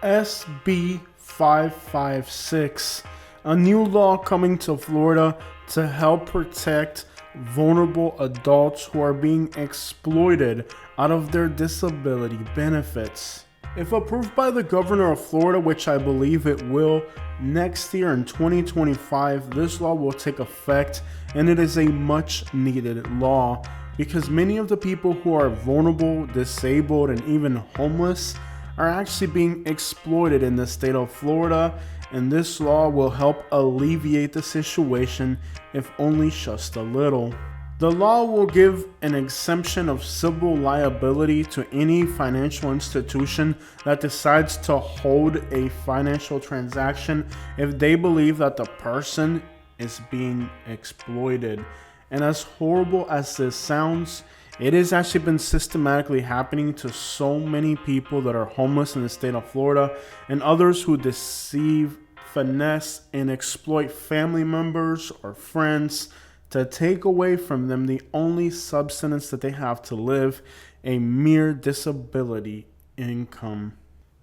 SB 556, a new law coming to Florida to help protect vulnerable adults who are being exploited out of their disability benefits. If approved by the governor of Florida, which I believe it will, next year in 2025, this law will take effect, and it is a much needed law because many of the people who are vulnerable, disabled, and even homeless are actually being exploited in the state of Florida, and this law will help alleviate the situation, if only just a little. The law will give an exemption of civil liability to any financial institution that decides to hold a financial transaction if they believe that the person is being exploited. And as horrible as this sounds, it has actually been systematically happening to so many people that are homeless in the state of Florida and others who deceive, finesse, and exploit family members or friends to take away from them the only subsistence that they have to live, a mere disability income.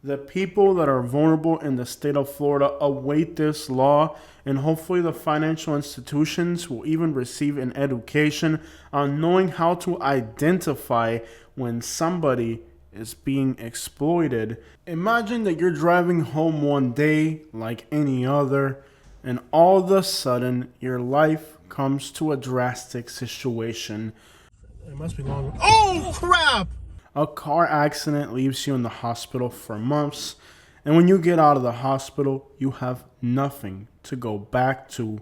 The people that are vulnerable in the state of Florida await this law, and hopefully the financial institutions will even receive an education on knowing how to identify when somebody is being exploited. Imagine that you're driving home one day like any other, and all of a sudden your life comes to a drastic situation. It must be long. Oh crap! A car accident leaves you in the hospital for months, and when you get out of the hospital, you have nothing to go back to.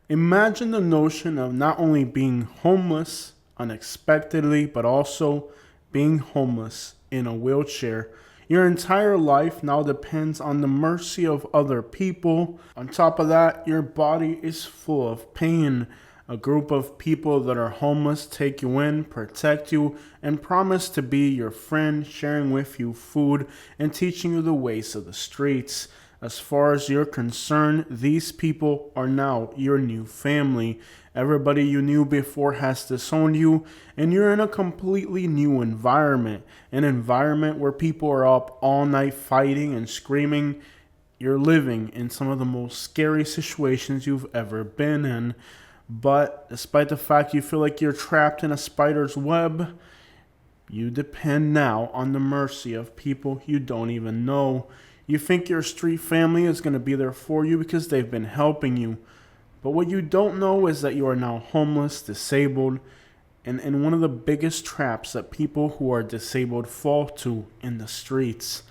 Imagine the notion of not only being homeless unexpectedly, but also being homeless in a wheelchair. Your entire life now depends on the mercy of other people. On top of that, your body is full of pain. A group of people that are homeless take you in, protect you, and promise to be your friend, sharing with you food and teaching you the ways of the streets. As far as you're concerned, these people are now your new family. Everybody you knew before has disowned you, and you're in a completely new environment. An environment where people are up all night fighting and screaming. You're living in some of the most scary situations you've ever been in. But despite the fact you feel like you're trapped in a spider's web, you depend now on the mercy of people you don't even know. You think your street family is going to be there for you because they've been helping you. But what you don't know is that you are now homeless, disabled, and in one of the biggest traps that people who are disabled fall to in the streets.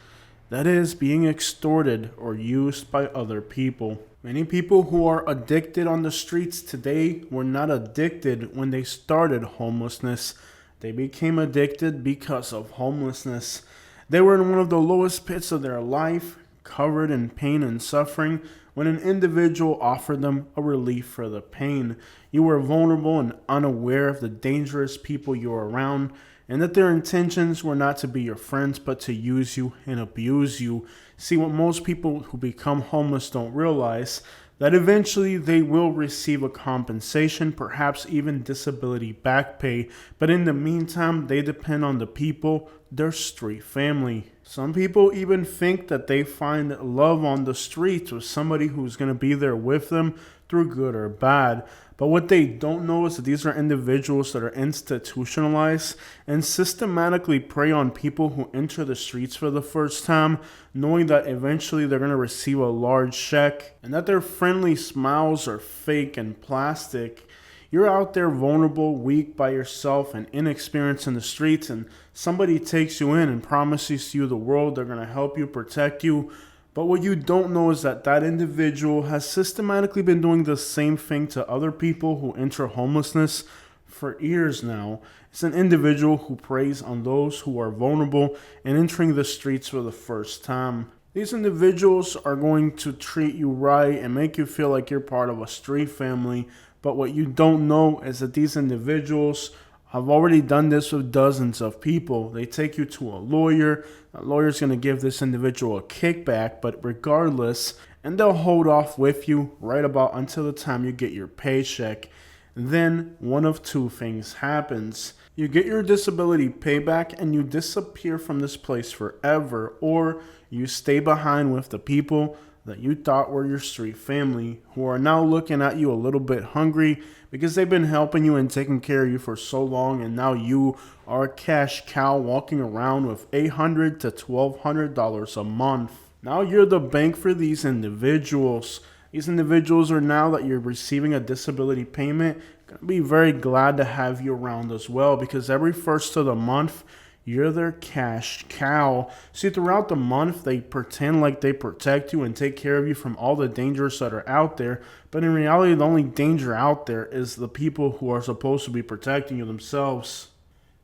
That is being extorted or used by other people. Many people who are addicted on the streets today were not addicted when they started homelessness. They became addicted because of homelessness. They were in one of the lowest pits of their life, covered in pain and suffering, when an individual offered them a relief for the pain. You were vulnerable and unaware of the dangerous people you were around, and that their intentions were not to be your friends, but to use you and abuse you. See, what most people who become homeless don't realize, that eventually they will receive a compensation, perhaps even disability back pay. But in the meantime, they depend on the people, their street family. Some people even think that they find love on the streets with somebody who's going to be there with them through good or bad. But what they don't know is that these are individuals that are institutionalized and systematically prey on people who enter the streets for the first time, knowing that eventually they're going to receive a large check and that their friendly smiles are fake and plastic. You're out there vulnerable, weak by yourself, and inexperienced in the streets, and somebody takes you in and promises you the world. They're going to help you, protect you. But what you don't know is that that individual has systematically been doing the same thing to other people who enter homelessness for years now. It's an individual who preys on those who are vulnerable and entering the streets for the first time. These individuals are going to treat you right and make you feel like you're part of a street family. But what you don't know is that these individuals have already done this with dozens of people. They take you to a lawyer. A lawyer's going to give this individual a kickback, but regardless, and they'll hold off with you right about until the time you get your paycheck. Then one of two things happens. You get your disability payback and you disappear from this place forever, or you stay behind with the people that you thought were your street family, who are now looking at you a little bit hungry because they've been helping you and taking care of you for so long, and now you are a cash cow walking around with $800 to $1,200 a month. Now you're the bank for these individuals. These individuals are, now that you're receiving a disability payment, going to be very glad to have you around as well, because every first of the month, you're their cash cow. See, throughout the month, they pretend like they protect you and take care of you from all the dangers that are out there. But in reality, the only danger out there is the people who are supposed to be protecting you themselves.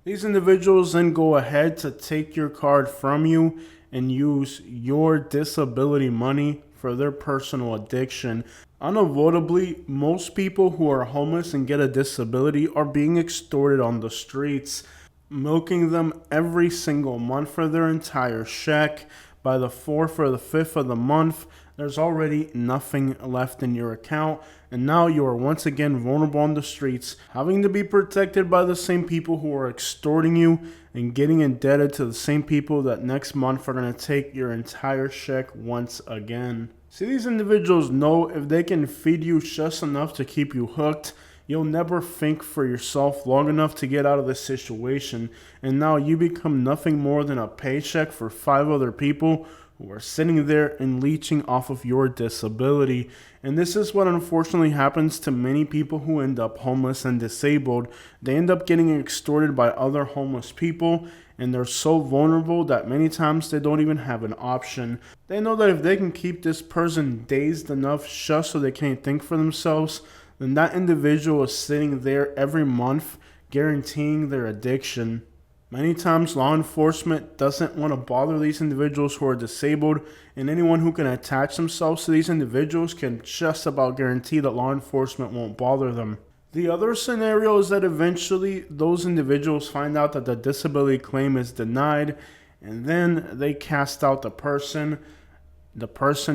These individuals then go ahead to take your card from you and use your disability money for their personal addiction. Unavoidably, most people who are homeless and get a disability are being extorted on the streets, milking them every single month for their entire check. By the 4th or the 5th of the month, there's already nothing left in your account, and now you are once again vulnerable on the streets, having to be protected by the same people who are extorting you and getting indebted to the same people that next month are going to take your entire check once again. See, these individuals know if they can feed you just enough to keep you hooked, you'll never think for yourself long enough to get out of this situation, and now you become nothing more than a paycheck for 5 other people who are sitting there and leeching off of your disability. And this is what unfortunately happens to many people who end up homeless and disabled. They end up getting extorted by other homeless people, and they're so vulnerable that many times they don't even have an option. They know that if they can keep this person dazed enough just so they can't think for themselves, then that individual is sitting there every month guaranteeing their addiction. Many times law enforcement doesn't want to bother these individuals who are disabled, and anyone who can attach themselves to these individuals can just about guarantee that law enforcement won't bother them. The other scenario is that eventually those individuals find out that the disability claim is denied, and then they cast out the person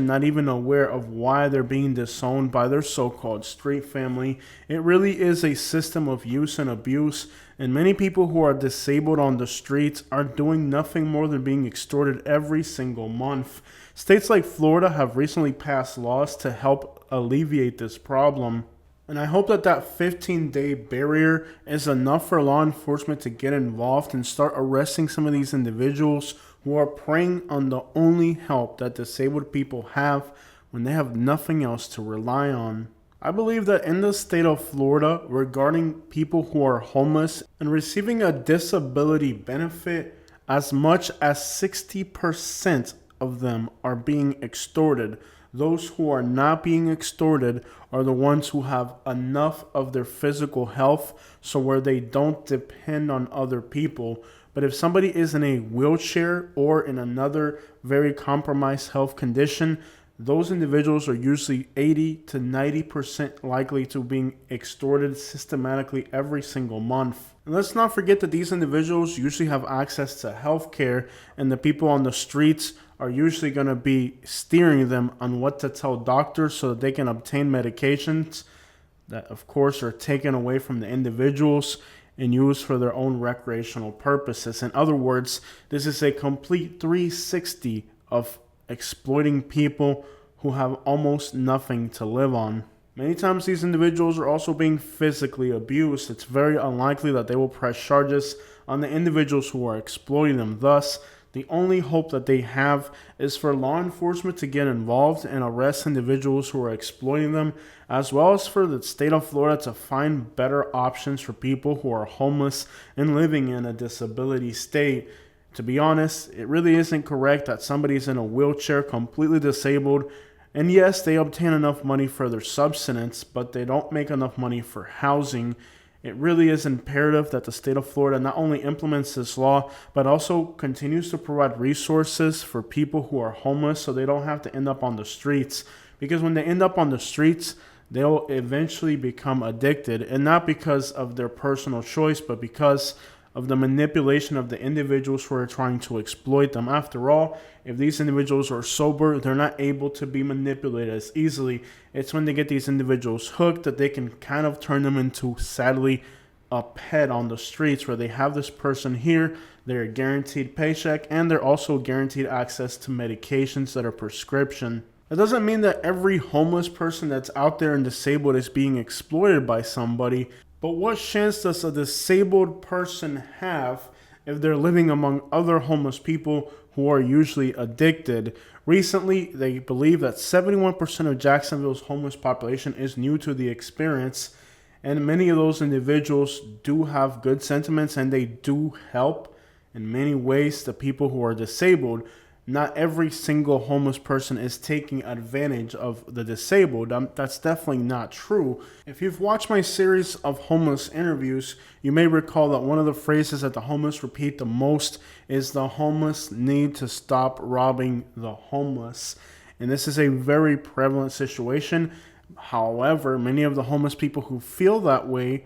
not even aware of why they're being disowned by their so-called street family. It really is a system of use and abuse, and many people who are disabled on the streets are doing nothing more than being extorted every single month. States like Florida have recently passed laws to help alleviate this problem. And I hope that 15-day barrier is enough for law enforcement to get involved and start arresting some of these individuals who are preying on the only help that disabled people have when they have nothing else to rely on. I believe that in the state of Florida, regarding people who are homeless and receiving a disability benefit, as much as 60% of them are being extorted. Those who are not being extorted are the ones who have enough of their physical health so where they don't depend on other people. But if somebody is in a wheelchair or in another very compromised health condition, those individuals are usually 80 to 90% likely to being extorted systematically every single month. And let's not forget that these individuals usually have access to health care, and the people on the streets are usually going to be steering them on what to tell doctors so that they can obtain medications that, of course, are taken away from the individuals and used for their own recreational purposes. In other words, this is a complete 360 of exploiting people who have almost nothing to live on. Many times these individuals are also being physically abused. It's very unlikely that they will press charges on the individuals who are exploiting them. Thus, the only hope that they have is for law enforcement to get involved and arrest individuals who are exploiting them, as well as for the state of Florida to find better options for people who are homeless and living in a disability state. To be honest, it really isn't correct that somebody's in a wheelchair, completely disabled, and yes, they obtain enough money for their subsistence, but they don't make enough money for housing. It really is imperative that the state of Florida not only implements this law, but also continues to provide resources for people who are homeless so they don't have to end up on the streets. Because when they end up on the streets, they'll eventually become addicted, and not because of their personal choice, but because of the manipulation of the individuals who are trying to exploit them. After all, if these individuals are sober, they're not able to be manipulated as easily. It's when they get these individuals hooked that they can kind of turn them into, sadly, a pet on the streets, where they have this person here, they're guaranteed paycheck, and they're also guaranteed access to medications that are prescription. It doesn't mean that every homeless person that's out there and disabled is being exploited by somebody, but what chance does a disabled person have if they're living among other homeless people who are usually addicted? Recently, they believe that 71% of Jacksonville's homeless population is new to the experience, and many of those individuals do have good sentiments and they do help in many ways the people who are disabled. Not every single homeless person is taking advantage of the disabled. That's definitely not true. If you've watched my series of homeless interviews, you may recall that one of the phrases that the homeless repeat the most is the homeless need to stop robbing the homeless. And this is a very prevalent situation. However, many of the homeless people who feel that way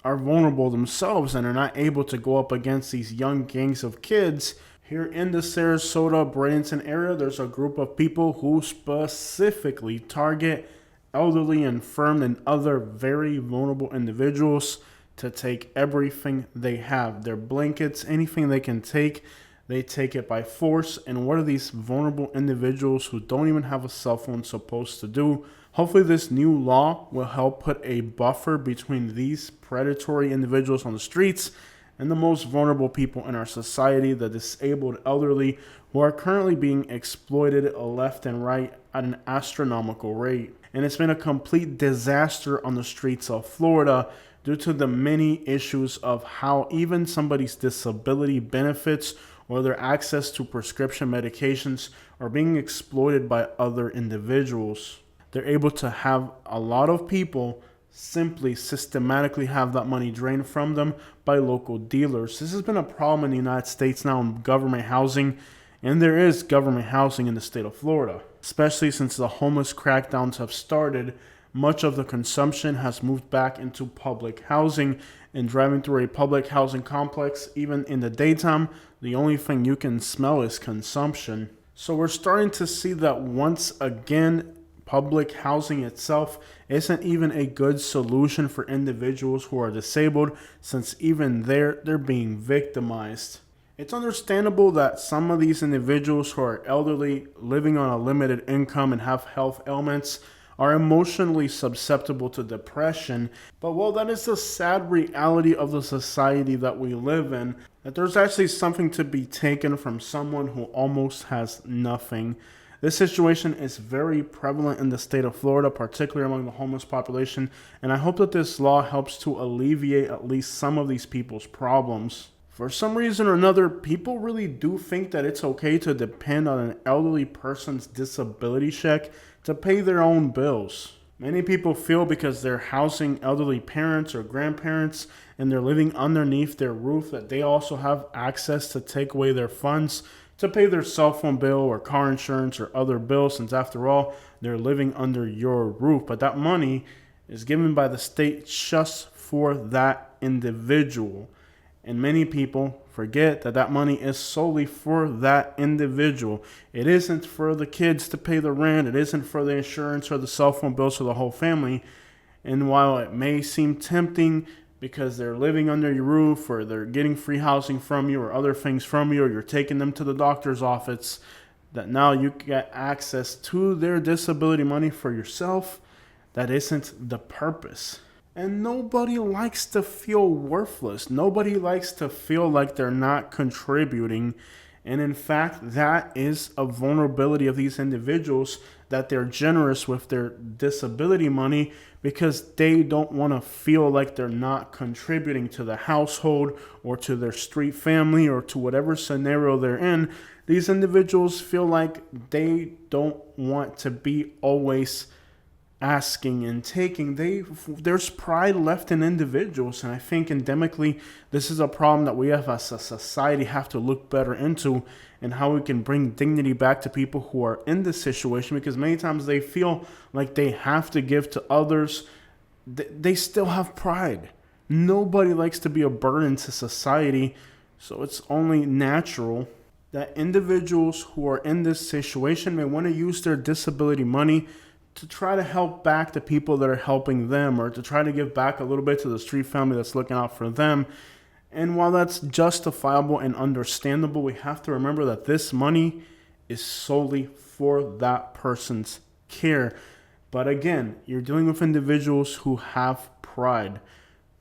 are vulnerable themselves and are not able to go up against these young gangs of kids. Here in the Sarasota, Bradenton area, there's a group of people who specifically target elderly, infirm, and other very vulnerable individuals to take everything they have. Their blankets, anything they can take, they take it by force. And what are these vulnerable individuals who don't even have a cell phone supposed to do? Hopefully this new law will help put a buffer between these predatory individuals on the streets and the most vulnerable people in our society, the disabled elderly, who are currently being exploited left and right at an astronomical rate. And it's been a complete disaster on the streets of Florida due to the many issues of how even somebody's disability benefits or their access to prescription medications are being exploited by other individuals. They're able to have a lot of people simply systematically have that money drained from them by local dealers. This has been a problem in the United States now in government housing, and there is government housing in the state of Florida. Especially since the homeless crackdowns have started, much of the consumption has moved back into public housing, and driving through a public housing complex, even in the daytime, the only thing you can smell is consumption. So we're starting to see that once again, public housing itself isn't even a good solution for individuals who are disabled, since even they're being victimized. It's understandable that some of these individuals who are elderly, living on a limited income and have health ailments are emotionally susceptible to depression, but well, that is the sad reality of the society that we live in, that there's actually something to be taken from someone who almost has nothing. This situation is very prevalent in the state of Florida, particularly among the homeless population, and I hope that this law helps to alleviate at least some of these people's problems. For some reason or another, people really do think that it's okay to depend on an elderly person's disability check to pay their own bills. Many people feel because they're housing elderly parents or grandparents and they're living underneath their roof that they also have access to take away their funds to pay their cell phone bill or car insurance or other bills, since after all, they're living under your roof. But that money is given by the state just for that individual. And many people forget that that money is solely for that individual. It isn't for the kids to pay the rent. It isn't for the insurance or the cell phone bills for the whole family. And while it may seem tempting because they're living under your roof or they're getting free housing from you or other things from you, or you're taking them to the doctor's office, that now you get access to their disability money for yourself, that isn't the purpose. And nobody likes to feel worthless. Nobody likes to feel like they're not contributing. And in fact, that is a vulnerability of these individuals, that they're generous with their disability money because they don't want to feel like they're not contributing to the household or to their street family or to whatever scenario they're in. These individuals feel like they don't want to be always asking and taking. There's pride left in individuals, and I think endemically this is a problem that we as a society have to look better into, and how we can bring dignity back to people who are in this situation, because many times they feel like they have to give to others. They still have pride. Nobody likes to be a burden to society, so it's only natural that individuals who are in this situation may want to use their disability money to try to help back the people that are helping them, or to try to give back a little bit to the street family that's looking out for them. And while that's justifiable and understandable, we have to remember that this money is solely for that person's care. But again, you're dealing with individuals who have pride.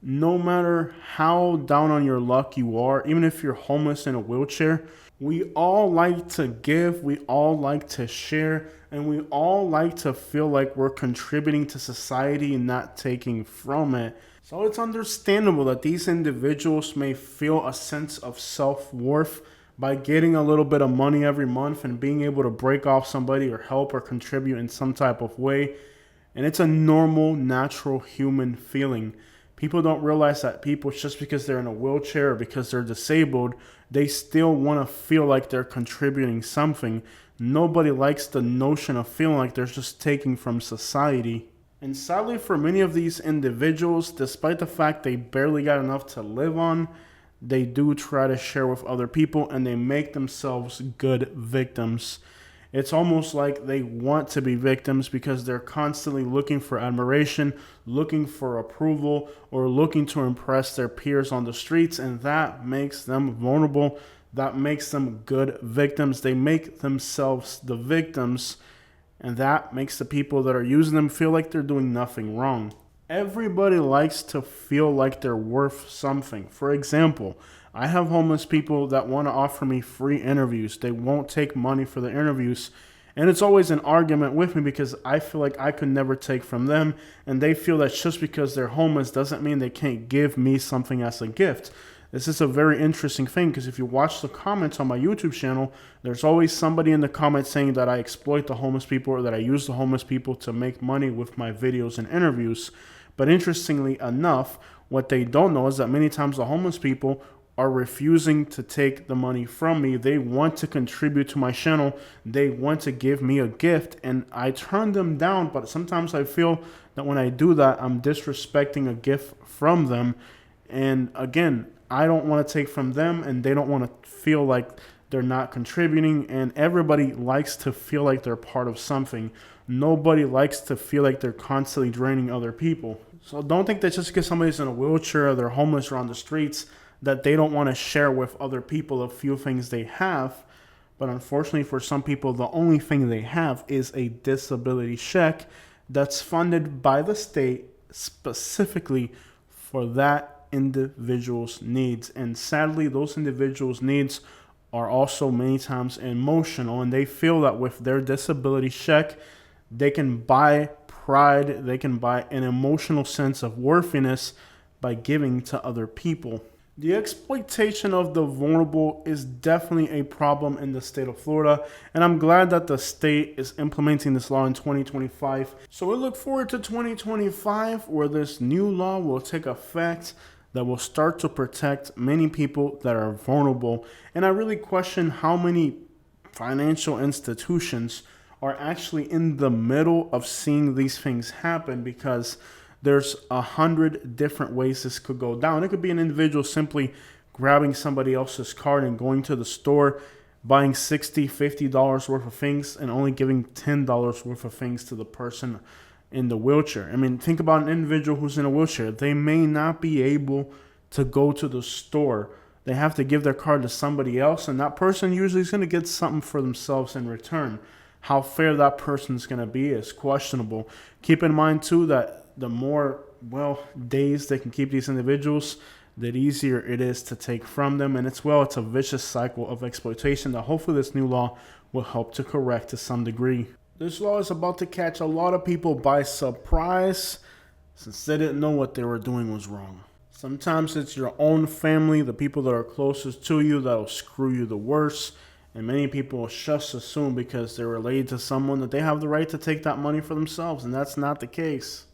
No matter how down on your luck you are, even if you're homeless in a wheelchair, we all like to give, we all like to share, and we all like to feel like we're contributing to society and not taking from it. So it's understandable that these individuals may feel a sense of self-worth by getting a little bit of money every month and being able to break off somebody or help or contribute in some type of way. And it's a normal, natural human feeling. People don't realize that people, just because they're in a wheelchair or because they're disabled, they still want to feel like they're contributing something. Nobody likes the notion of feeling like they're just taking from society. And sadly for many of these individuals, despite the fact they barely got enough to live on, they do try to share with other people and they make themselves good victims. It's almost like they want to be victims because they're constantly looking for admiration, looking for approval, or looking to impress their peers on the streets, and that makes them vulnerable. That makes them good victims. They make themselves the victims, and that makes the people that are using them feel like they're doing nothing wrong. Everybody likes to feel like they're worth something. For example, I have homeless people that want to offer me free interviews. They won't take money for the interviews. And it's always an argument with me because I feel like I could never take from them. And they feel that just because they're homeless doesn't mean they can't give me something as a gift. This is a very interesting thing because if you watch the comments on my YouTube channel, there's always somebody in the comments saying that I exploit the homeless people or that I use the homeless people to make money with my videos and interviews. But interestingly enough, what they don't know is that many times the homeless people are refusing to take the money from me. They want to contribute to my channel. They want to give me a gift, and I turn them down. But sometimes I feel that when I do that, I'm disrespecting a gift from them. And again, I don't want to take from them, and they don't want to feel like they're not contributing. And everybody likes to feel like they're part of something. Nobody likes to feel like they're constantly draining other people. So don't think that just because somebody's in a wheelchair or they're homeless or on the streets that they don't want to share with other people a few things they have. But unfortunately for some people, the only thing they have is a disability check that's funded by the state specifically for that individual's needs. And sadly, those individuals' needs are also many times emotional, and they feel that with their disability check, they can buy pride, they can buy an emotional sense of worthiness by giving to other people. The exploitation of the vulnerable is definitely a problem in the state of Florida, and I'm glad that the state is implementing this law in 2025. So we look forward to 2025, where this new law will take effect that will start to protect many people that are vulnerable. And I really question how many financial institutions are actually in the middle of seeing these things happen, because there's 100 different ways this could go down. It could be an individual simply grabbing somebody else's card and going to the store, buying $60, $50 worth of things and only giving $10 worth of things to the person in the wheelchair. I mean, think about an individual who's in a wheelchair. They may not be able to go to the store. They have to give their card to somebody else, and that person usually is going to get something for themselves in return. How fair that person's going to be is questionable. Keep in mind, too, that the more, days they can keep these individuals, the easier it is to take from them. And it's a vicious cycle of exploitation that hopefully this new law will help to correct to some degree. This law is about to catch a lot of people by surprise, since they didn't know what they were doing was wrong. Sometimes it's your own family, the people that are closest to you, that'll screw you the worst. And many people just assume because they're related to someone that they have the right to take that money for themselves, and that's not the case.